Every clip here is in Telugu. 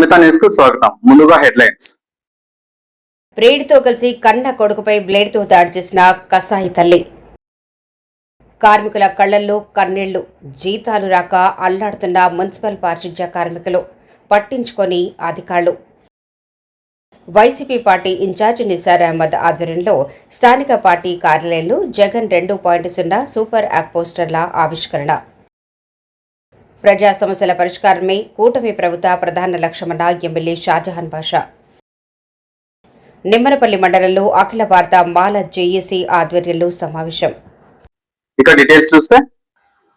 అమృత న్యూస్ కు స్వాగతం. ముందుగా హెడ్లైన్స్. ప్రియుడితో కలిసి కన్న కొడుకుపై బ్లేడ్తో దాడి చేసిన కసాయి తల్లి. కార్మికుల కళ్లల్లో కన్నీళ్లు. జీతాలు రాక అల్లాడుతున్న మున్సిపల్ పారిశుధ్య కార్మికులు పట్టించుకొని అధికారులు. వైసీపీ పార్టీ ఇన్ఛార్జ్ నిసార్ అహ్మద్ ఆధ్వర్యంలో స్థానిక పార్టీ కార్యాలయంలో జగన్ 2.0 సూపర్ యాప్ పోస్టర్ల ఆవిష్కరణ. ప్రజా సమస్యల పరిష్కారమే కూటమి ప్రభుత్వ ప్రధాన లక్ష్యమన్న ఎమ్మెల్యే షాజహాన్ బాషా. నిమ్మనపల్లి మండలంలో అఖిల భారత మాల జేఏసీ ఆధ్వర్యంలో సమావేశం. ఇక డీటెయిల్స్ చూస్తే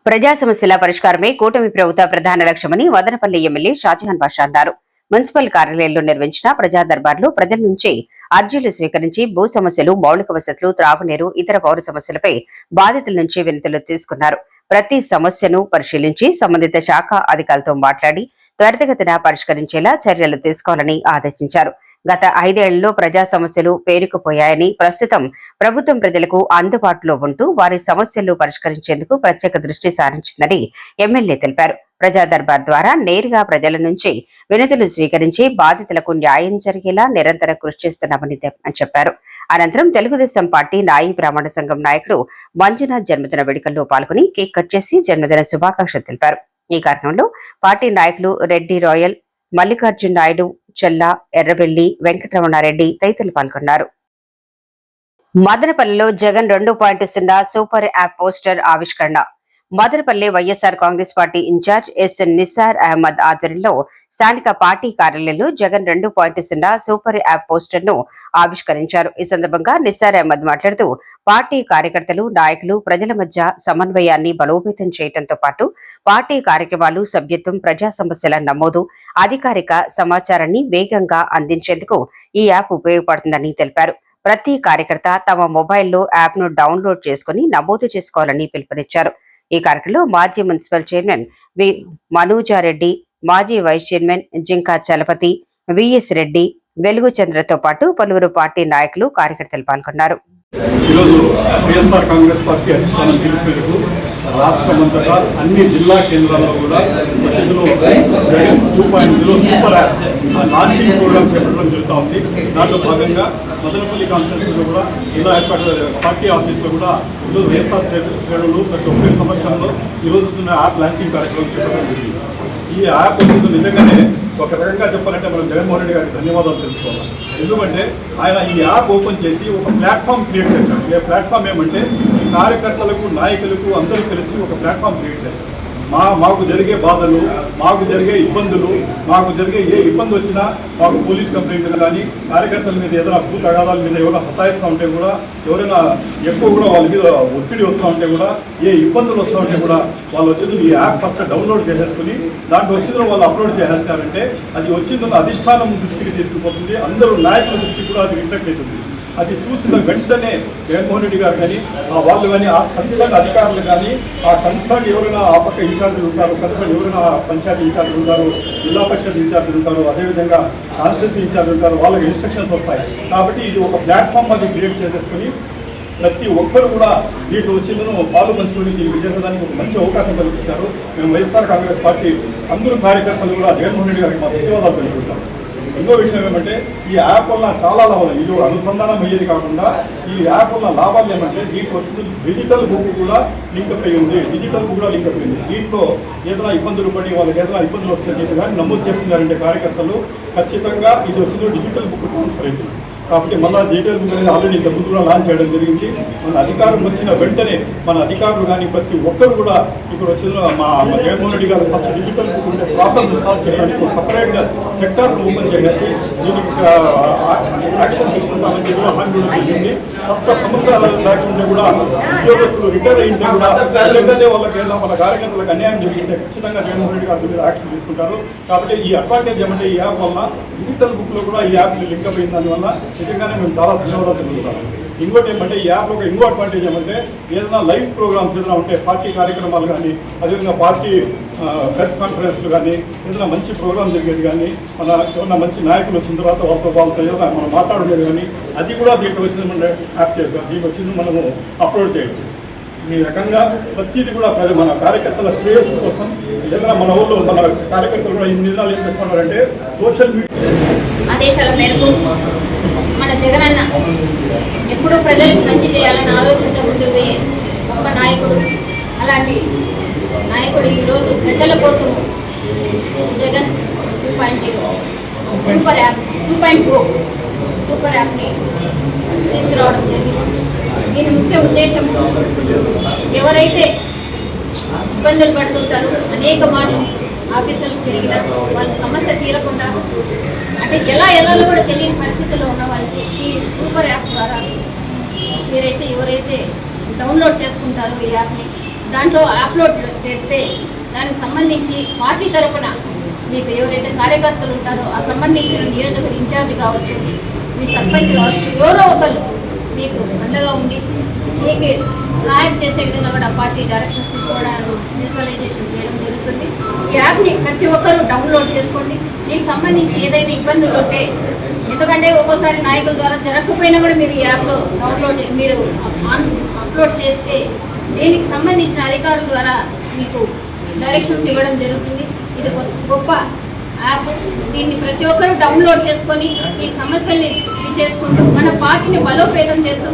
ప్రజా సమస్యల పరిష్కారమే కూటమి ప్రభుత్వ ప్రధాన లక్ష్యమని వదనపల్లి ఎమ్మెల్యే షాజహాన్ బాషా అన్నారు. మున్సిపల్ కార్యాలయంలో నిర్వహించిన ప్రజా దర్బార్లో ప్రజల నుంచి అర్జీలు స్వీకరించి భూ సమస్యలు, మౌలిక వసతులు, త్రాగునీరు, ఇతర పౌర సమస్యలపై బాధితుల నుంచి వినతులు తీసుకున్నారు. ప్రతి సమస్యను పరిశీలించి సంబంధిత శాఖ అధికారులతో మాట్లాడి త్వరితగతిన పరిష్కరించేలా చర్యలు తీసుకోవాలని ఆదేశించారు. గత 5 ఏళ్లలో ప్రజా సమస్యలు పేరుకుపోయాయని, ప్రస్తుతం ప్రభుత్వం ప్రజలకు అందుబాటులో ఉంటూ వారి సమస్యలు పరిష్కరించేందుకు ప్రత్యేక దృష్టి సారించిందని ఎమ్మెల్యే తెలిపారు. ప్రజా దర్బార్ ద్వారా నేరుగా ప్రజల నుంచి వినతులు స్వీకరించి బాధితులకు న్యాయం జరిగేలా నిరంతరం కృషి చేస్తున్నామని చెప్పారు. అనంతరం తెలుగుదేశం పార్టీ నాయి బ్రాహ్మణ సంఘం నాయకులు మంజునాథ్ జన్మదిన వేడుకల్లో పాల్గొని కేక్ కట్ చేసి జన్మదిన శుభాకాంక్షలు తెలిపారు. ఈ కార్యక్రమంలో పార్టీ నాయకులు రెడ్డి రాయల్, మల్లికార్జున్ నాయుడు, చెల్లా, ఎర్రబెల్లి, వెంకటరమణారెడ్డి తదితరులు పాల్గొన్నారు. మదనపల్లిలో జగన్ 2.0 సూపర్ యాప్ పోస్టర్ ఆవిష్కరణ. Madanapalle YSR Congress party incharge SN Nisar Ahmed ఆధ్వర్యంలో స్థానిక పార్టీ కార్యాలయంలో జగన్ 2.0 సూపర్ యాప్ పోస్టర్ ను ఆవిష్కరించారు. ఈ సందర్భంగా నిసార్ అహ్మద్ మాట్లాడుతూ పార్టీ కార్యకర్తలు, నాయకులు ప్రజల మధ్య సమన్వయాన్ని బలోపేతం చేయడంతో పాటు పార్టీ కార్యక్రమాలు, సభ్యత్వం, ప్రజా సమస్యల నమోదు, అధికారిక సమాచారాన్ని వేగంగా అందించేందుకు ఈ యాప్ ఉపయోగపడుతుందని తెలిపారు. ప్రతి కార్యకర్త తమ మొబైల్లో యాప్ ను డౌన్లోడ్ చేసుకుని నమోదు చేసుకోవాలని పిలుపునిచ్చారు. ఈ కార్యక్రమంలో మాజీ మున్సిపల్ చైర్మన్ వి మనూజారెడ్డి, మాజీ vice chairman Jinka Chalapathi, VS Reddy, Velugu చంద్రతో పాటు పలువురు పార్టీ నాయకులు, కార్యకర్తలు పాల్గొన్నారు. ఈరోజు వైఎస్ఆర్ కాంగ్రెస్ పార్టీ అధిష్టానం పిలుపు మేరకు రాష్ట్రమంతటా అన్ని జిల్లా కేంద్రాల్లో కూడా Jagan 2.0 super app launching program చేపట్టడం జరుగుతూ ఉంది. దాంట్లో భాగంగా మదనపల్లి కాన్స్టిట్యూన్సీలో కూడా ఇలా ఏర్పాటు పార్టీ ఆఫీస్లో కూడా ఈరోజు వైఎస్ఆర్ శ్రేణులు ప్రతి ఒక్కరి సమక్షంలో ఈరోజు యాప్ లాంచింగ్ కార్యక్రమం చేపట్టడం జరిగింది. ఈ యాప్ వచ్చింది నిజంగానే ఒక రకంగా చెప్పాలంటే మనం జగన్మోహన్ రెడ్డి గారికి ధన్యవాదాలు తెలుసుకోవాలి. ఎందుకంటే ఆయన ఈ యాప్ ఓపెన్ చేసి ఒక ప్లాట్ఫామ్ క్రియేట్ చేశాడు. ఈ ప్లాట్ఫామ్ ఏమంటే ఈ కార్యకర్తలకు, నాయకులకు అందరూ కలిసి ఒక ప్లాట్ఫామ్ క్రియేట్ చేశారు. మాకు జరిగే బాధలు, మాకు జరిగే ఇబ్బందులు, మాకు జరిగే ఏ ఇబ్బంది వచ్చినా మాకు పోలీస్ కంప్లైంట్ మీద కానీ, కార్యకర్తల మీద ఏదైనా భూ తగాదాల మీద ఎవరైనా సతాయిస్తూ ఉంటే కూడా, ఎవరైనా ఎక్కువ కూడా వాళ్ళ మీద ఒత్తిడి వస్తూ ఉంటే కూడా, ఏ ఇబ్బందులు వస్తూ ఉంటే కూడా వాళ్ళు వచ్చింది ఈ యాప్ ఫస్ట్ డౌన్లోడ్ చేసేసుకుని దాంట్లో వచ్చిందో వాళ్ళు అప్లోడ్ చేసేస్తారంటే అది వచ్చిందో అధిష్టానం దృష్టికి తీసుకుపోతుంది. అందరూ నాయకుల దృష్టికి కూడా అది రిఫ్లెక్ట్ అవుతుంది. అది చూసిన వెంటనే జగన్మోహన్ రెడ్డి గారు కానీ వాళ్ళు కానీ ఆ కన్సర్న్ అధికారులు కానీ ఆ కన్సర్న్ ఎవరైనా ఆ పక్క ఇన్ఛార్జీలు ఉంటారు, కన్సర్న్ ఎవరైనా పంచాయతీ ఇన్ఛార్జీలు ఉంటారు, జిల్లా పరిషత్ ఇన్ఛార్జీలు ఉంటారు, అదేవిధంగా కాన్స్టిట్యూన్సీ ఇన్ఛార్జీలు ఉంటారు, వాళ్ళకి ఇన్స్ట్రక్షన్స్ వస్తాయి. కాబట్టి ఇది ఒక ప్లాట్ఫామ్ అది క్రియేట్ చేసేసుకుని ప్రతి ఒక్కరు కూడా దీంట్లో వచ్చిందను పాలు పంచుకొని దీనికి చేసేదానికి ఒక మంచి అవకాశం కల్పిస్తారు. మేము వైఎస్ఆర్ కాంగ్రెస్ పార్టీ అందరూ కార్యకర్తలు కూడా జగన్మోహన్ రెడ్డి గారికి మా ధన్యవాదాలు తెలుపుకుంటాం. ఇంకో విషయం ఏమంటే ఈ యాప్ వల్ల చాలా లాభాలు, ఇది అనుసంధానం అయ్యేది కాకుండా ఈ యాప్ వల్ల లాభాలు ఏమంటే దీంట్లో వచ్చింది డిజిటల్ బుక్ కూడా లింకప్ అయ్యి ఉంది. డిజిటల్ బుక్ కూడా లింకప్ అయింది. దీంట్లో ఏదైనా ఇబ్బందులు పడి వాళ్ళకి ఏదైనా ఇబ్బందులు వస్తే దీన్ని కానీ నమోదు చేసుకున్నారంటే కార్యకర్తలు ఖచ్చితంగా ఇది వచ్చిందో డిజిటల్ బుక్ ట్రాన్స్ఫర్ అవుతుంది. కాబట్టి మళ్ళీ డిజిటల్ బుక్ అనేది ఆల్రెడీ ఇంత ముందు కూడా లాంచ్ చేయడం జరిగింది. మన అధికారం వచ్చిన వెంటనే మన అధికారులు కానీ ప్రతి ఒక్కరు కూడా ఇక్కడ వచ్చిన మా జగన్మోహన్ రెడ్డి గారు ఫస్ట్ డిజిటల్ బుక్ ఉంటే ప్రాబ్లమ్ సాల్వ్ చేయడానికి ఒక సపరేట్ సెక్టార్ ఓపెన్ చేసి దీనికి యాక్షన్ తీసుకుంటామని చెప్పి హామీ జరిగింది. 7 సంవత్సరాల దాకా కూడా ఉద్యోగస్తులు రిటైర్ అయింటే కూడా వెంటనే వాళ్ళకి మన కార్యకర్తలకు అన్యాయం జరిగింటే ఖచ్చితంగా జగన్మోహన్ రెడ్డి గారి మీద యాక్షన్ తీసుకుంటారు. కాబట్టి ఈ అడ్వాంటేజ్ ఏమంటే ఈ యాప్ వల్ల డిజిటల్ బుక్లో కూడా ఈ యాప్ లింకప్ అయిన దానివల్ల నిజంగానే మేము చాలా ధన్యవాదాలు తెలుపుతాము. ఇంకోటి ఏమంటే ఈ యాప్ ఒక ఇంకో అడ్వాంటేజ్ ఏమంటే ఏదైనా లైవ్ ప్రోగ్రామ్స్ ఏదైనా ఉంటే పార్టీ కార్యక్రమాలు కానీ, అదేవిధంగా పార్టీ ప్రెస్ కాన్ఫరెన్స్లు కానీ, ఏదైనా మంచి ప్రోగ్రామ్ జరిగేది కానీ, మన ఏమన్నా మంచి నాయకులు వచ్చిన తర్వాత వాళ్ళతో ఏదైనా మనం మాట్లాడలేదు కానీ అది కూడా దీంట్లో వచ్చింది మన యాప్ చేస్తాం. దీనికి వచ్చింది మనము అప్లోడ్ చేయొచ్చు. ఈ రకంగా ప్రతిదీ కూడా మన కార్యకర్తల శ్రేయస్సు కోసం ఏదైనా మన ఊళ్ళో మన కార్యకర్తలు కూడా ఈ నిర్ణయాలు ఏం చేస్తున్నారంటే సోషల్ మీడియా ఆదేశాల మేరకు మన జగనన్న ఎప్పుడూ ప్రజలకు మంచి చేయాలన్న ఆలోచనతో ముందుకు పోయే గొప్ప నాయకుడు. అలాంటి నాయకుడు ఈరోజు ప్రజల కోసం జగన్ 2.0 సూపర్ యాప్ 2.0 సూపర్ యాప్ని తీసుకురావడం జరిగింది. దీని ముఖ్య ఉద్దేశం ఎవరైతే ఇబ్బందులు పడుతుంటారో అనేక మార్లు ఆఫీసులకు తిరిగిన వాళ్ళ సమస్య తీరకుండా అంటే ఎలా కూడా తెలియని పరిస్థితుల్లో ఉన్న వాళ్ళకి ఈ సూపర్ యాప్ ద్వారా మీరైతే ఎవరైతే డౌన్లోడ్ చేసుకుంటారో ఈ యాప్ని దాంట్లో అప్లోడ్ చేస్తే దానికి సంబంధించి పార్టీ తరఫున మీకు ఎవరైతే కార్యకర్తలు ఉంటారో ఆ సంబంధించిన నియోజకవర్గ ఇన్ఛార్జ్ కావచ్చు, మీ సర్పంచ్ కావచ్చు, ఎవరో ఒకళ్ళు మీకు అండగా ఉండి మీకు సహాయం చేసే విధంగా కూడా పార్టీ డైరెక్షన్స్ తీసుకోవడానికి డిజిటలైజేషన్ చేయడం జరుగుతుంది. ఈ యాప్ని ప్రతి ఒక్కరూ డౌన్లోడ్ చేసుకోండి. మీకు సంబంధించి ఏదైనా ఇబ్బందులు ఉంటే, ఎందుకంటే ఒక్కోసారి నాయకుల ద్వారా జరగకపోయినా కూడా మీరు ఈ యాప్లో మీరు అప్లోడ్ చేస్తే దీనికి సంబంధించిన అధికారుల ద్వారా మీకు డైరెక్షన్స్ ఇవ్వడం జరుగుతుంది. ఇది గొప్ప యాప్. దీన్ని ప్రతి ఒక్కరూ డౌన్లోడ్ చేసుకొని ఈ సమస్యల్ని చేసుకుంటూ మన పార్టీని బలోపేతం చేస్తూ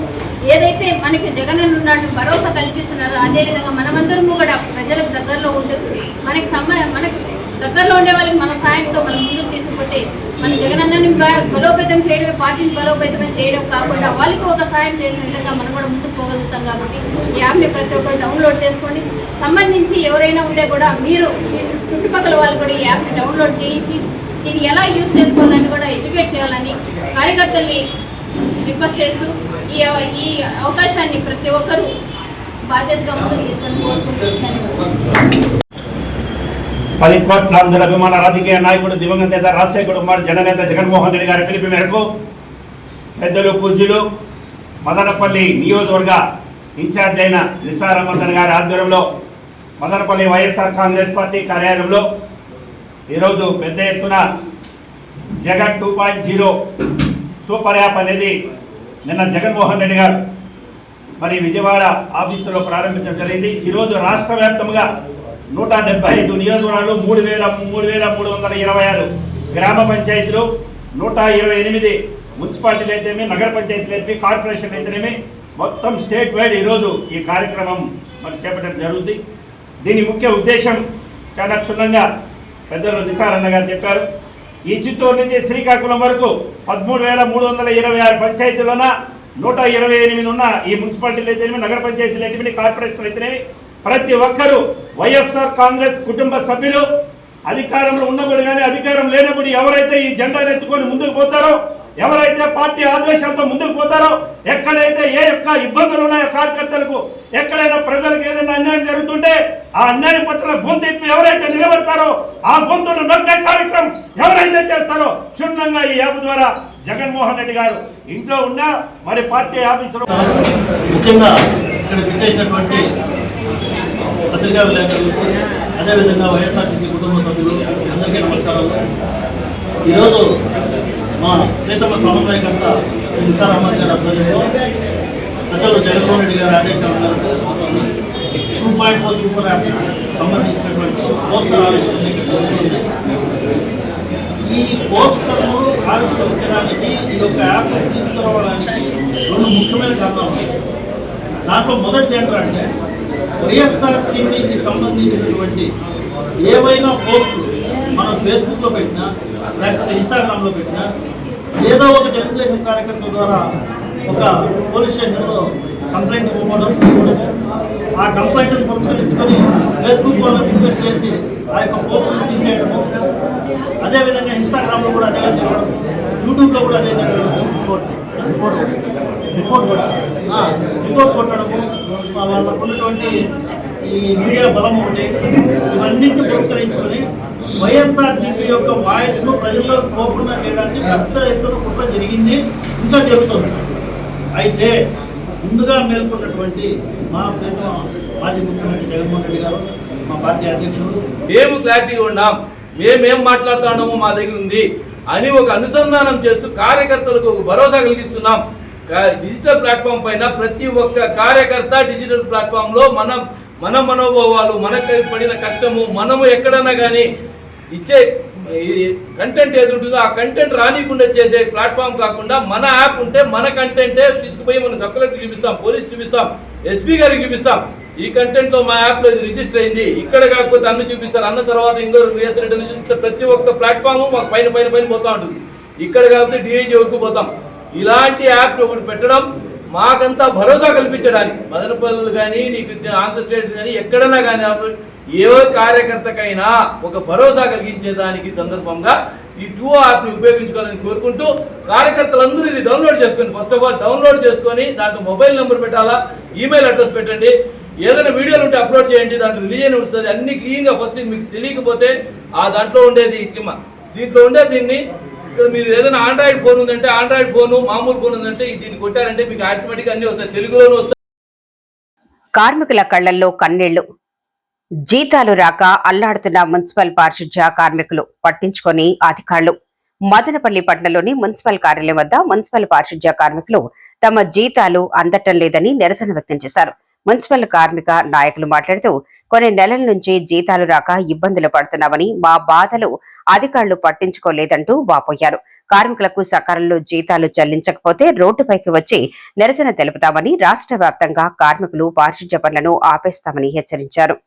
ఏదైతే మనకి జగనన్న ఉన్నట్టు భరోసా కల్పిస్తున్నారో అదేవిధంగా మనమందరము కూడా ప్రజలకు దగ్గరలో ఉంటూ మనకి దగ్గరలో ఉండే వాళ్ళకి మన సాయంతో మనం ముందుకు తీసుకుపోతే మన జగనన్నని బలోపేతం చేయడమే, పార్టీని బలోపేతమే చేయడం కాకుండా వాళ్ళకి ఒక సాయం చేసిన విధంగా మనం కూడా ముందుకు పోగలుగుతాం. కాబట్టి ఈ యాప్ని ప్రతి ఒక్కరు డౌన్లోడ్ చేసుకోండి. సంబంధించి ఎవరైనా ఉంటే కూడా మీరు ఈ చుట్టుపక్కల వాళ్ళు కూడా ఈ యాప్ని డౌన్లోడ్ చేయించి దీన్ని ఎలా యూజ్ చేసుకోవాలని కూడా ఎడ్యుకేట్ చేయాలని కార్యకర్తల్ని రిక్వెస్ట్ చేస్తూ ఈ అవకాశాన్ని ప్రతి ఒక్కరూ బాధ్యతగా ముందుకు తీసుకొని కోరుకుంటున్నాను. 10 కోట్ల అందరి అభిమాన రాజకీయ నాయకుడు దివంగత నేత రాజశేఖర కుమార్ జననేత జగన్మోహన్ రెడ్డి గారి పిలుపు మేరకు పెద్దలు పూజ్యులు మదనపల్లి నియోజకవర్గ ఇన్ఛార్జ్ అయిన నిసారమందన్ గారి ఆధ్వర్యంలో మదనపల్లి వైఎస్ఆర్ కాంగ్రెస్ పార్టీ కార్యాలయంలో ఈరోజు పెద్ద ఎత్తున జగన్ 2.0 సూపర్ యాప్ అనేది నిన్న జగన్మోహన్ రెడ్డి గారు మరి విజయవాడ ఆఫీసులో ప్రారంభించడం జరిగింది. ఈరోజు రాష్ట్ర వ్యాప్తంగా 175 నియోజకవర్గాలు 3,326 గ్రామ పంచాయతీలు 128 మున్సిపాలిటీలు అయితేమి, నగర పంచాయతీలు అయితేమి, కార్పొరేషన్ అయితేనేమి మొత్తం స్టేట్ వైడ్ ఈరోజు ఈ కార్యక్రమం మరి చేపట్టడం జరుగుతుంది. దీని ముఖ్య ఉద్దేశం చాలా క్షుణ్ణంగా పెద్దలు నిసారన్న గారు చెప్పారు. ఈ చిత్తూరు నుంచి శ్రీకాకుళం వరకు 13,326 పంచాయతీలున్న 128 ఉన్న ఈ మున్సిపాలిటీలు అయితేనేమి, నగర పంచాయతీలు అయితేమి, కార్పొరేషన్లు అయితేనేమి ప్రతి ఒక్కరూ వైఎస్ఆర్ కాంగ్రెస్ కుటుంబ సభ్యులు అధికారంలో ఉన్నప్పుడు కానీ అధికారం లేనప్పుడు ఎవరైతే ఈ జెండాను ఎత్తుకొని ముందుకు పోతారో, ఎవరైతే పార్టీ ఆదేశాలతో ముందుకు పోతారో, ఎక్కడైతే ఏ యొక్క ఇబ్బందులు ఉన్నాయో కార్యకర్తలకు, ఎక్కడైనా ప్రజలకు ఏదైనా అన్యాయం జరుగుతుంటే ఆ అన్యాయం పట్ల గొంతెత్తి ఎవరైతే నిలబడతారో ఆ గొంతును నొక్కే కార్యక్రమం ఎవరైతే చేస్తారో క్షుణ్ణంగా ఈ యాప్ ద్వారా జగన్మోహన్ రెడ్డి గారు ఇంట్లో ఉన్న మరి పార్టీ ఆఫీసులో ముఖ్యంగా ఇక్కడ విచ్చేసినటువంటి పత్రికా విలేకరులకు, అదేవిధంగా వైఎస్ఆర్సీపీ కుటుంబ సభ్యులు అందరికీ నమస్కారాలు. ఈరోజు మా ప్రీతమ సమన్వయకర్త నిసార్ అహ్మద్ గారి ఆధ్వర్యంలో పెద్దలు జగన్మోహన్ రెడ్డి గారి ఆదేశాల మేరకు 2.0 సూపర్ యాప్ సంబంధించినటువంటి పోస్టర్ ఆవిష్కరణ జరుగుతుంది. ఈ పోస్టర్ను ఆవిష్కరించడానికి ఈ యొక్క యాప్ తీసుకురావడానికి 2 ముఖ్యమైన కారణాలు ఉన్నాయి. దాంట్లో మొదటిది ఏంటంటే వైఎస్ఆర్సీపీకి సంబంధించినటువంటి ఏవైనా పోస్టులు మనం ఫేస్బుక్లో పెట్టినా లేకపోతే ఇన్స్టాగ్రామ్లో పెట్టినా ఏదో ఒక తెలుగుదేశం కార్యకర్తల ద్వారా ఒక పోలీస్ స్టేషన్లో కంప్లైంట్ ఇవ్వడము, ఆ కంప్లైంట్ను పురస్కరించుకొని ఫేస్బుక్ వాళ్ళని రిక్వెస్ట్ చేసి ఆ యొక్క పోస్టులను తీసేయడము, అదేవిధంగా ఇన్స్టాగ్రామ్లో కూడా అదే జరగడం, యూట్యూబ్లో కూడా అదే జరగడం, రిపోర్ట్ కొట్టడము, వాళ్ళకు ఉన్నటువంటి ఈ మీడియా బలం ఒకటి, ఇవన్నింటినీ పురస్కరించుకొని వైఎస్ఆర్సీపీ యొక్క వాయిస్ను ప్రజల్లోకి పోకుండా చేయడానికి పెద్ద ఎత్తున కుట్ర జరిగింది, ఇంకా జరుగుతుంది. అయితే ముందుగా మేల్కొన్నటువంటి మా ప్రీతమ మాజీ ముఖ్యమంత్రి జగన్మోహన్ రెడ్డి గారు, మా పార్టీ అధ్యక్షుడు, మేము క్లారిటీగా ఉన్నాం, మేమేం మాట్లాడుతున్నామో మా దగ్గర ఉంది అని ఒక అనుసంధానం చేస్తూ కార్యకర్తలకు ఒక భరోసా కలిగిస్తున్నాం. డిజిటల్ ప్లాట్ఫామ్ పైన ప్రతి ఒక్క కార్యకర్త డిజిటల్ ప్లాట్ఫామ్లో మన మనోభావాలు, మనకు పడిన కష్టము, మనము ఎక్కడన్నా కానీ ఇచ్చే కంటెంట్ ఏది ఉంటుందో ఆ కంటెంట్ రానికుండా చేసే ప్లాట్ఫామ్ కాకుండా మన యాప్ ఉంటే మన కంటెంటే తీసుకుపోయి మనం సబ్ కలెక్టర్ చూపిస్తాం, పోలీస్ చూపిస్తాం, ఎస్పీ గారికి చూపిస్తాం. ఈ కంటెంట్లో మా యాప్లో ఇది రిజిస్టర్ అయింది, ఇక్కడ కాకపోతే అన్ని చూపిస్తారు. అన్న తర్వాత ఇంకోరు విఎస్ రెడ్డి చూపిస్తారు. ప్రతి ఒక్క ప్లాట్ఫామ్ మాకు పైన పోతూ ఉంటుంది. ఇక్కడ కాకపోతే డిఐజీ వరకు పోతాం. ఇలాంటి యాప్ ఒకటి పెట్టడం మాకంతా భరోసా కల్పించడానికి, మదనపల్లి కానీ నీకు ఆంధ్ర స్టేట్ కానీ ఎక్కడైనా కానీ ఏ కార్యకర్తకైనా ఒక భరోసా కలిగించేదానికి సందర్భంగా ఈ 2 యాప్ని ఉపయోగించుకోవాలని కోరుకుంటూ, కార్యకర్తలందరూ ఇది డౌన్లోడ్ చేసుకొని, ఫస్ట్ ఆఫ్ ఆల్ డౌన్లోడ్ చేసుకొని దాంట్లో మొబైల్ నెంబర్ పెట్టాలా, ఈమెయిల్ అడ్రస్ పెట్టండి, ఏదైనా వీడియోలు ఉంటే అప్లోడ్ చేయండి, దాంట్లో రిలీజన్ వస్తుంది అన్ని క్లీన్గా. ఫస్ట్ మీకు తెలియకపోతే ఆ దాంట్లో ఉండేది దీంట్లో ఉండే దీన్ని ఇక్కడ మీరు ఏదైనా ఆండ్రాయిడ్ ఫోన్ ఉందంటే ఆండ్రాయిడ్ ఫోను, మామూలు ఫోన్ ఉందంటే దీన్ని కొట్టారంటే మీకు ఆటోమేటిక్గా అన్ని వస్తాయి, తెలుగులోనూ వస్తాయి. కార్మికుల కళ్లల్లో కన్నీళ్లు. జీతాలు రాక అల్లాడుతున్న మున్సిపల్ పారిశుధ్య కార్మికులు పట్టించుకొని అధికారులు. మదనపల్లి పట్టణంలోని మున్సిపల్ కార్యాలయం వద్ద మున్సిపల్ పారిశుధ్య కార్మికులు తమ జీతాలు అందటం లేదని నిరసన వ్యక్తం చేశారు. మున్సిపల్ కార్మిక నాయకులు మాట్లాడుతూ, కొన్ని నెలల నుంచి జీతాలు రాక ఇబ్బందులు పడుతున్నామని, మా బాధలు అధికారులు పట్టించుకోలేదంటూ వాపోయారు. కార్మికులకు సకాలంలో జీతాలు చెల్లించకపోతే రోడ్డుపైకి వచ్చి నిరసన తెలుపుతామని, రాష్ట్ర వ్యాప్తంగా కార్మికులు పారిశుధ్య పనులను ఆపేస్తామని హెచ్చరించారు.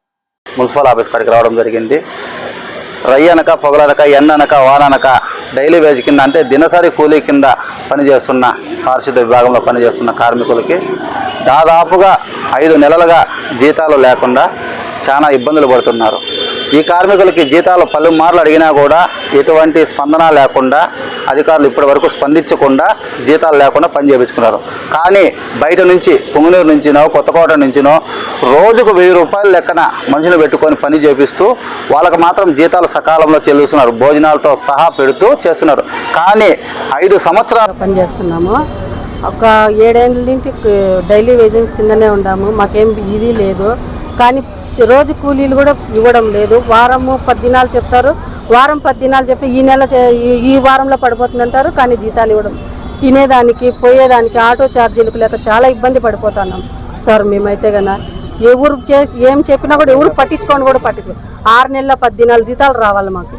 మున్సిపల్ ఆఫీస్ కాడికి రావడం జరిగింది. రయ్యనక, పొగలనక, ఎండనక, వాననక డైలీ వేజ్ కింద అంటే దినసరి కూలీ కింద పనిచేస్తున్న పారిశుద్ధ్య విభాగంలో పనిచేస్తున్న కార్మికులకి దాదాపుగా 5 నెలలుగా జీతాలు లేకుండా చాలా ఇబ్బందులు పడుతున్నారు. ఈ కార్మికులకి జీతాలు పలుమార్లు అడిగినా కూడా ఎటువంటి స్పందన లేకుండా, అధికారులు ఇప్పటి వరకు స్పందించకుండా జీతాలు లేకుండా పని చేయించుకున్నారు. కానీ బయట నుంచి పుంగనూరు నుంచినో కొత్తకోట నుంచినో రోజుకు 1000 రూపాయల లెక్కన మనుషులు పెట్టుకొని పని చేపిస్తూ వాళ్ళకి మాత్రం జీతాలు సకాలంలో చెల్లిస్తున్నారు, భోజనాలతో సహా పెడుతూ చేస్తున్నారు. కానీ 5 సంవత్సరాలు పనిచేస్తున్నాము. ఒక 7 ఏళ్ళ నుంచి డైలీ వేజెస్ కిందనే ఉన్నాము. మాకేం ఇది లేదు. కానీ రోజు కూలీలు కూడా ఇవ్వడం లేదు. వారము 10 దినాలు చెప్తారు, వారం 10 దినాలు చెప్పి ఈ నెల ఈ వారంలో పడిపోతుందంటారు. కానీ జీతాలు ఇవ్వడం, తినేదానికి పోయేదానికి ఆటో ఛార్జీలకు లేక చాలా ఇబ్బంది పడిపోతున్నాం సార్. మేమైతే కన్నా ఎవరు చేసి ఏం చెప్పినా కూడా ఎవరు పట్టించుకొని కూడా పట్టించుకో. 6 నెలల 10 దినాలు జీతాలు రావాలి మాకు.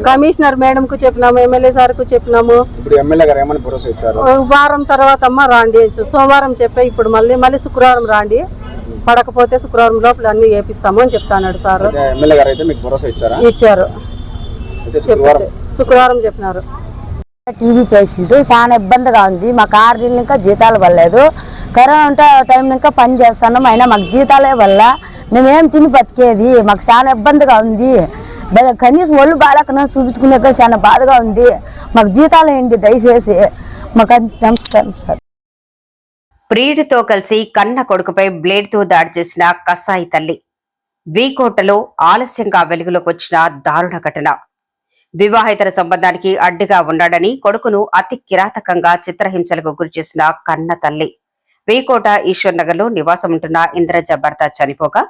కమిషనర్ మేడంకు చెప్పినాము, ఎమ్మెల్యే సార్కు చెప్పినాము. వారం తర్వాత అమ్మ రాండి, సోమవారం చెప్పే ఇప్పుడు మళ్ళీ శుక్రవారం రాండి, పడకపోతే శుక్రవారం లోపల అన్ని వేపిస్తాము అని చెప్తాన్నాడు సార్. ఇచ్చారు, శుక్రవారం చెప్పినారు. టీబీ పేషెంట్ చాలా ఇబ్బందిగా ఉంది. మాకు 6 నెలలు ఇంకా జీతాలు వల్లేదు. కరోనా టైం ఇంకా పని చేస్తున్నాం, అయినా మాకు జీతాలే వల్ల మేమేం తిని బతికేది. మాకు చాలా ఇబ్బందిగా ఉంది. కనీసం ఒళ్ళు బాగాలేకన్నా చూపించుకునే చాలా బాధగా ఉంది. మాకు జీతాలు ఏంటి దయచేసి మాకు నమస్కారం సార్. ప్రియుడితో కలిసి కన్న కొడుకుపై బ్లేడ్తో దాడి చేసిన కసాయి తల్లి. వీకోటలో ఆలస్యంగా వెలుగులోకి వచ్చిన దారుణ ఘటన. వివాహేతర సంబంధానికి అడ్డుగా ఉన్నాడని కొడుకును అతి కిరాతకంగా చిత్రహింసలకు గురిచేసిన కన్న తల్లి. వీకోట ఈశ్వర్ నగర్ లో నివాసం ఉంటున్న ఇంద్రజ భర్త చనిపోగా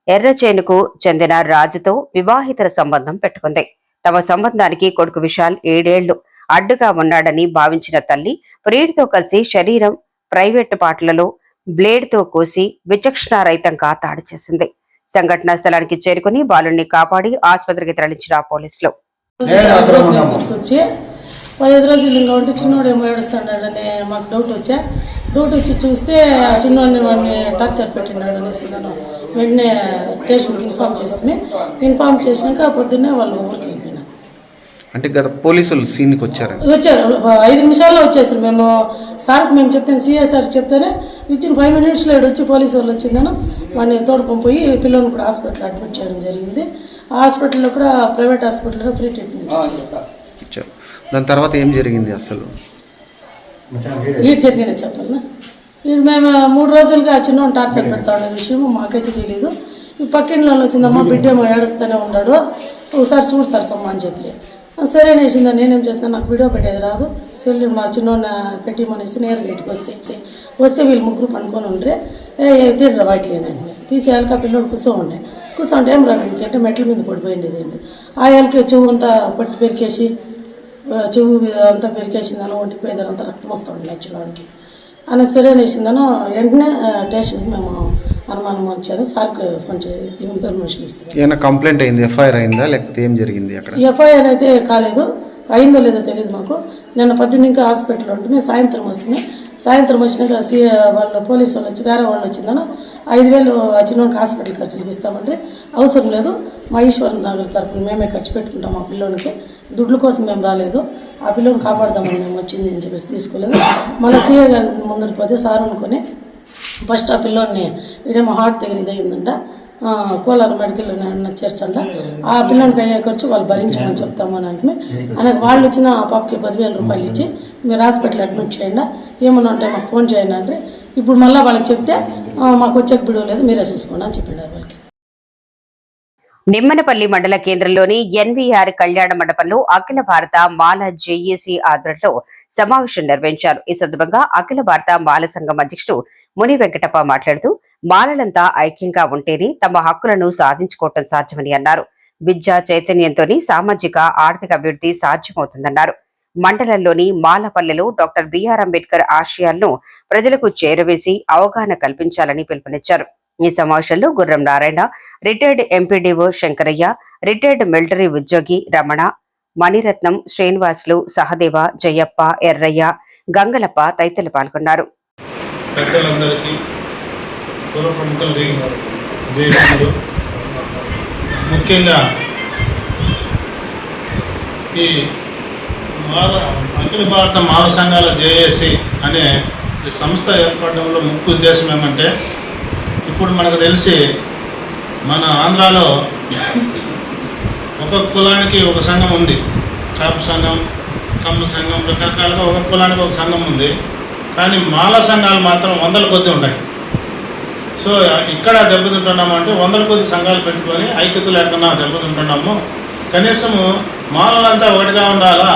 ఎర్రచేనుకు చెందిన రాజుతో వివాహేతర సంబంధం పెట్టుకుంది. తమ సంబంధానికి కొడుకు విశాల్ 7 ఏళ్లు అడ్డుగా ఉన్నాడని భావించిన తల్లి ప్రియుడితో కలిసి శరీరం ప్రైవేటు పాటలలో బ్లేడ్తో కోసి విచక్షణారహితంగా దాడి చేసింది. సంఘటనా స్థలానికి చేరుకుని బాలుడిని కాపాడి ఆసుపత్రికి తరలించిన పోలీసులు. 15 రోజులు ఇంకా ఉంటే చిన్నోడు ఏమో ఏడుస్తున్నాడని మాకు డౌట్ వచ్చి చూస్తే చిన్నోడిని వాడిని టార్చర్ పెట్టినాడు అనేసి నేను వెంటనే స్టేషన్కి ఇన్ఫార్మ్ చేసినాక పొద్దున్నే వాళ్ళు ఊరికి వెళ్ళిపోయినారు. అంటే గత పోలీసులు సీన్కి వచ్చారు 5 నిమిషాల్లో వచ్చేసారు. మేము సార్కి మేము చెప్తాను, సిఐ సార్ చెప్తేనే వితిన్ 5 మినిట్స్లో వచ్చి పోలీసు వాళ్ళు వచ్చిందను వాడిని తోడుకొని పోయి పిల్లల్ని కూడా హాస్పిటల్ అడ్మిట్ చేయడం జరిగింది. ఆ హాస్పిటల్లో కూడా ప్రైవేట్ హాస్పిటల్లో ఫ్రీ ట్రీట్మెంట్ ఇచ్చారు. దాని తర్వాత ఏం జరిగింది అసలు? ఇది జరిగింది చెప్పాలన్నా. ఇది మేము 3 రోజులుగా చిన్న టార్చర్ పెడతా ఉండే విషయం మాకైతే తెలియదు. ఈ పక్కింట్లో వచ్చిందమ్మా, బిడ్డ ఏమో ఏడుస్తూనే ఉన్నాడు, ఒకసారి చూడు సార్ సమ్మ అని చెప్పి సరే అనేసిందా. నేనేం చేస్తాను, నాకు వీడియో పెట్టేది రాదు, సెల్లు మా చిన్న పెట్టిమనేసి నేరుగా ఇంటికి వస్తే వీళ్ళు 3 పనుకొని ఉండ్రే తిండ్రా బయటలేనండి తీసేయాలికి ఆ పిల్లలు కూర్చోంటే ఏం రా ఇంటికి అంటే మెట్ల మీద పడిపోయింది. ఆ ఏళ్ళకి చెవు అంతా పట్టి పెరికేసి చెవు అంతా పెరికేసిందనో ఒంటికి పోయేదంతా రక్తం వస్తుంది నచ్చినవాడికి ఆయనకు సరైన వేసిందనో వెంటనే స్టేషన్కి మేము అనుమానం వచ్చారు సార్కి ఫోన్ చేసి ఇన్ఫర్మేషన్ ఇస్తారు. ఏమైనా కంప్లైంట్ అయింది, ఎఫ్ఐఆర్ అయిందా లేకపోతే ఏం జరిగింది అక్కడ? ఎఫ్ఐఆర్ అయితే కాలేదు, అయిందో లేదో తెలియదు మాకు. నిన్న 18 హాస్పిటల్లో ఉంటుంది, సాయంత్రం వస్తుంది. సాయంత్రం వచ్చినాక వాళ్ళ పోలీసు వాళ్ళు వచ్చి వేరే వాళ్ళు వచ్చిందనో 5,000 వచ్చినోడికి హాస్పిటల్ ఖర్చులు ఇస్తామంటే అవసరం లేదు, మా ఈశ్వర్ నగర్ తరఫున మేమే ఖర్చు పెట్టుకుంటాం ఆ పిల్లోనికి, దుడ్ల కోసం మేము రాలేదు, ఆ పిల్లోని కాపాడదామని మేము వచ్చింది అని చెప్పేసి తీసుకోలేదు. మళ్ళీ సీఏ గారి ముందుకు పోతే సార్ అనుకొని ఫస్ట్ ఆ పిల్లోని ఇడేమో హార్ట్ దగ్గర ఇదయిందంట, కోలార్ మెడికల్ చేర్చంట, ఆ పిల్లోనికి అయ్యే ఖర్చు వాళ్ళు భరించమని చెప్తామని అంటే ఆయనకు వాళ్ళు వచ్చిన ఆ పాపకి 10,000 రూపాయలు ఇచ్చి మీరు హాస్పిటల్ అడ్మిట్ చేయండి, ఏమన్నా ఉంటే మాకు ఫోన్ చేయండి అంటే ఇప్పుడు మళ్ళీ వాళ్ళకి చెప్తే మాకు వచ్చే బిడువ లేదు మీరే చూసుకోండి అని చెప్పారు వాళ్ళకి. నిమ్మనపల్లి మండల కేంద్రంలోని ఎన్వీఆర్ కళ్యాణ మండపంలో అఖిల భారత మాల జేఏసీ ఆధ్వర్యంలో సమావేశం నిర్వహించారు. ఈ సందర్భంగా అఖిల భారత మాల సంఘం అధ్యక్షుడు ముని వెంకటప్ప మాట్లాడుతూ మాలలంతా ఐక్యంగా ఉంటేనే తమ హక్కులను సాధించుకోవటం సాధ్యమని అన్నారు. విద్యా చైతన్యంతోనే సామాజిక ఆర్థిక అభివృద్ధి సాధ్యమవుతుందన్నారు. మండలంలోని మాలపల్లెలో డాక్టర్ బిఆర్ అంబేద్కర్ ఆశయాలను ప్రజలకు చేరవేసి అవగాహన కల్పించాలని పిలుపునిచ్చారు. ఈ సమావేశంలో గుర్రం Narayana, retired MPDO Shankaraiah, retired military ఉద్యోగి రమణ, మణిరత్నం, శ్రీనివాసులు, సహదేవ, జయప్ప, ఎర్రయ్య, గంగలప్ప తదితరులు పాల్గొన్నారు. పెద్దలందరికీ పూర్వ ప్రముఖులకి జయలు. ముఖ్యంగా ఈ అఖిల భారత మాల సంఘాల జేఏసీ అనే ఈ సంస్థ ఏర్పడడంలో ముఖ్య ఉద్దేశం ఏమంటే, ఇప్పుడు మనకు తెలిసి మన ఆంధ్రాలో ఒక్కొక్క కులానికి ఒక సంఘం ఉంది, కాపు సంఘం, కమ్మ సంఘం, రకరకాలుగా ఒక్కొక్క కులానికి ఒక సంఘం ఉంది. కానీ మాల సంఘాలు మాత్రం 100ల కొద్ది ఉన్నాయి. సో ఇక్కడ దెబ్బతింటున్నాము అంటే 100ల కొద్ది సంఘాలు పెట్టుకొని ఐక్యత లేకుండా దెబ్బతింటున్నాము. కనీసము మాలలంతా ఒకటిగా ఉండాలా,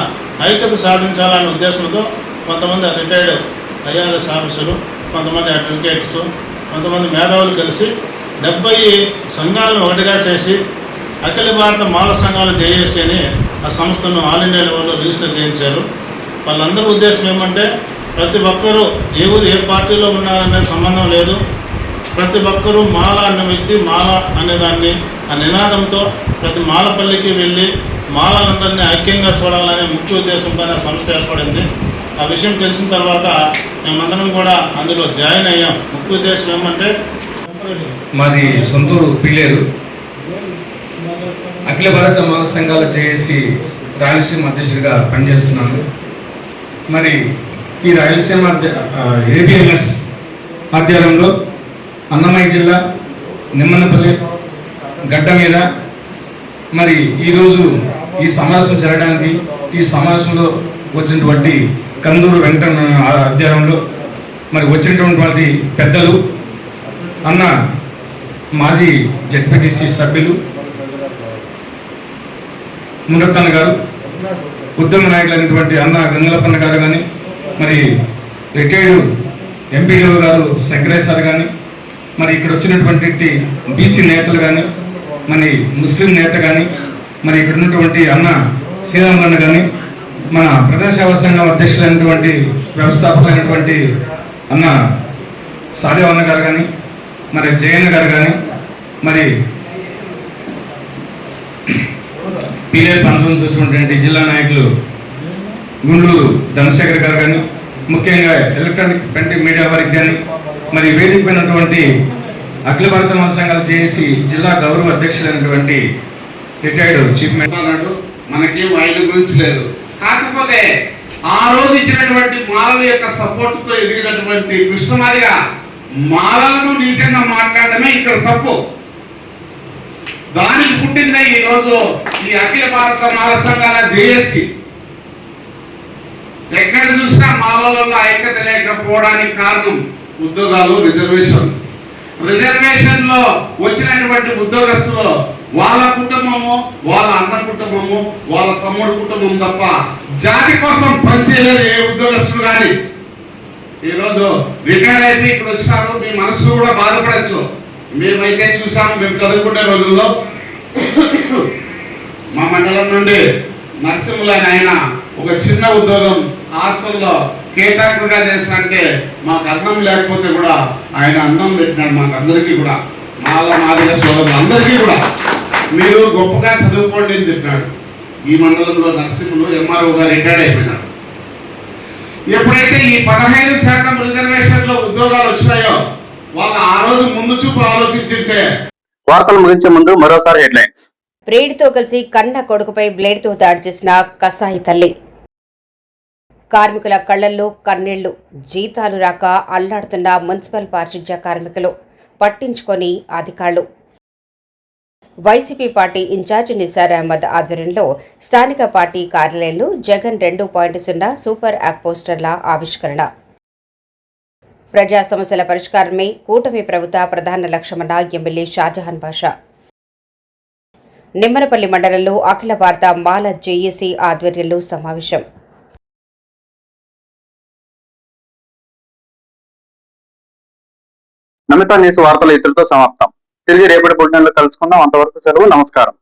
ఐక్యత సాధించాలనే ఉద్దేశంతో కొంతమంది రిటైర్డ్ ఐఆర్ఎస్ ఆఫీసర్లు, కొంతమంది అడ్వకేట్స్, కొంతమంది మేధావులు కలిసి 70 సంఘాలను ఒకటిగా చేసి అఖిల భారత మాల సంఘాలు జేఏసీ అని ఆ సంస్థను ఆల్ ఇండియా లెవెల్లో రిజిస్టర్ చేయించారు. వాళ్ళందరి ఉద్దేశం ఏమంటే, ప్రతి ఒక్కరూ ఏ పార్టీలో ఉన్నారనే సంబంధం లేదు, ప్రతి ఒక్కరూ మాల అనే వ్యక్తి మాల అనేదాన్ని ఆ నినాదంతో ప్రతి మాలపల్లికి వెళ్ళి మాలలందరినీ ఐక్యంగా చూడాలనే ముఖ్య ఉద్దేశంతో ఆ సంస్థ ఏర్పడింది. ఆ విషయం తెలిసిన తర్వాత మేమందరం కూడా అందులో జాయిన్ అయ్యాం. ముఖ్య ఉద్దేశం ఏమంటే, మాది సొంతూరు పిల్లేరు, అఖిల భారత మాల సంఘాల జేఏసీ రాయలసీమ అధ్యక్షుడిగా పనిచేస్తున్నాను. మరి ఈ రాయలసీమ ఏబిఎంఎస్ ఆధ్వర్యంలో అన్నమయ్య జిల్లా నిమ్మనపల్లి గడ్డ మీద మరి ఈరోజు ఈ సమావేశం జరగడానికి, ఈ సమావేశంలో వచ్చినటువంటి కందూరు వెంకట ఆధ్వర్యంలో మరి వచ్చినటువంటి పెద్దలు, అన్న మాజీ జెడ్పీటీసీ సభ్యులు మునరత్న గారు, ఉద్యమ నాయకులైనటువంటి అన్న గంగలపన్న గారు కానీ, మరి రిటైర్డ్ ఎంపీడీఓ గారు శంకరయ్య సార్ కానీ, మరి ఇక్కడ వచ్చినటువంటి బీసీ నేతలు కానీ, మరి ముస్లిం నేత కానీ, మరి ఇక్కడ ఉన్నటువంటి అన్న శ్రీరాములన్న కానీ, మన ప్రజా సేవా సంఘం అధ్యక్షులైనటువంటి వ్యవస్థాపకులైనటువంటి అన్న సాదేవన్న గారు కానీ, మరి జయన్న గారు కానీ, మరి పిఏ ప్రాంతం నుంచి వచ్చినటువంటి జిల్లా నాయకులు గుండూరు ధనశేఖర్ గారు కానీ, ముఖ్యంగా ఎలక్ట్రానిక్ ప్రింట్ మీడియా వారికి కానీ, మరి వేదిక పోయినటువంటి అఖిల భారత మాల సంఘాల జేఏసీ జిల్లా గౌరవ అధ్యక్షులైనటువంటి రిటైర్డ్ చీఫ్ మినిస్టర్, మనకేం ఆయన గురించి లేదు. కాకపోతే ఆ రోజు ఇచ్చినటువంటి మాలల యొక్క సపోర్టుతో ఎదిగినటువంటి కృష్ణమాదిగా మాలలను నీచంగా మాట్లాడడమే ఇక్కడ తప్పు. దానికి పుట్టిందే ఈరోజు ఈ అఖిల భారత మాల సంఘాల జేఏసీ. ఎక్కడ చూసినా మాలలలో ఐక్యత లేకపోవడానికి కారణం ఉద్యోగాలు, రిజర్వేషన్ లో వచ్చినటువంటి ఉద్యోగస్తులు వాళ్ళ కుటుంబము, వాళ్ళ అన్న కుటుంబము, వాళ్ళ తమ్ముడు కుటుంబం తప్ప జాతి కోసం పనిచేయలేదు ఏ ఉద్యోగస్తులు కానీ. ఈరోజు రిటైర్డ్ అయిపోయి ఇక్కడ వచ్చినారు, మీ మనసు కూడా బాధపడచ్చు. మేమైతే చూసాం, మేము చదువుకునే రోజుల్లో మా మండలం నుండి నరసింహులైన ఆయన ఒక చిన్న ఉద్యోగం హాస్టల్లో కేటాకుగా చేస్తానంటే మాకు అన్నం లేకపోతే కూడా ఆయన అన్నం పెట్టినాడు మాకు అందరికీ కూడా, మాదిగా సోదరులు అందరికీ కూడా మీరు గొప్పగా చదువుకోండి అని చెప్పినాడు. ఈ మండలంలో నర్సింహులు ఎంఆర్ఓ గారు రిటైర్డ్ అయిపోయినారు. ఎప్పుడైతే ఈ 15% రిజర్వేషన్లో ఉద్యోగాలు వచ్చినాయో వాళ్ళు ఆ రోజు ముందు చూపు ఆలోచించుంటే. వార్తలు ముగించే ముందు మరోసారి హెడ్లైన్స్. ప్రియుడితో కలిసి కన్న కొడుకుపై బ్లేడ్తో దాడి చేసిన కసాయి తల్లి. కార్మికుల కళ్లల్లో కన్నీళ్లు. జీతాలు రాక అల్లాడుతున్న మున్సిపల్ పారిశుధ్య కార్మికులు, పట్టించుకొని అధికారులు. వైసీపీ పార్టీ ఇన్ఛార్జ్ నిసార్ అహ్మద్ ఆధ్వర్యంలో స్థానిక పార్టీ కార్యాలయంలో జగన్ 2.0 సూపర్ యాప్ పోస్టర్ల ఆవిష్కరణ. ప్రజా సమస్యల పరిష్కారమే కూటమి ప్రభుత్వ ప్రధాన లక్ష్యమన్న ఎమ్మెల్యే షాజహాన్ బాషా. నిమ్మనపల్లి మండలంలో అఖిల భారత మాల జేఏసీ ఆధ్వర్యంలో సమావేశం. నమిత న్యూస్ వార్తలు ఇతరులతో సమాప్తం. తిరిగి రేపటి బులెటిన్లో కలుసుకుందాం. అంతవరకు సెలవు. నమస్కారం.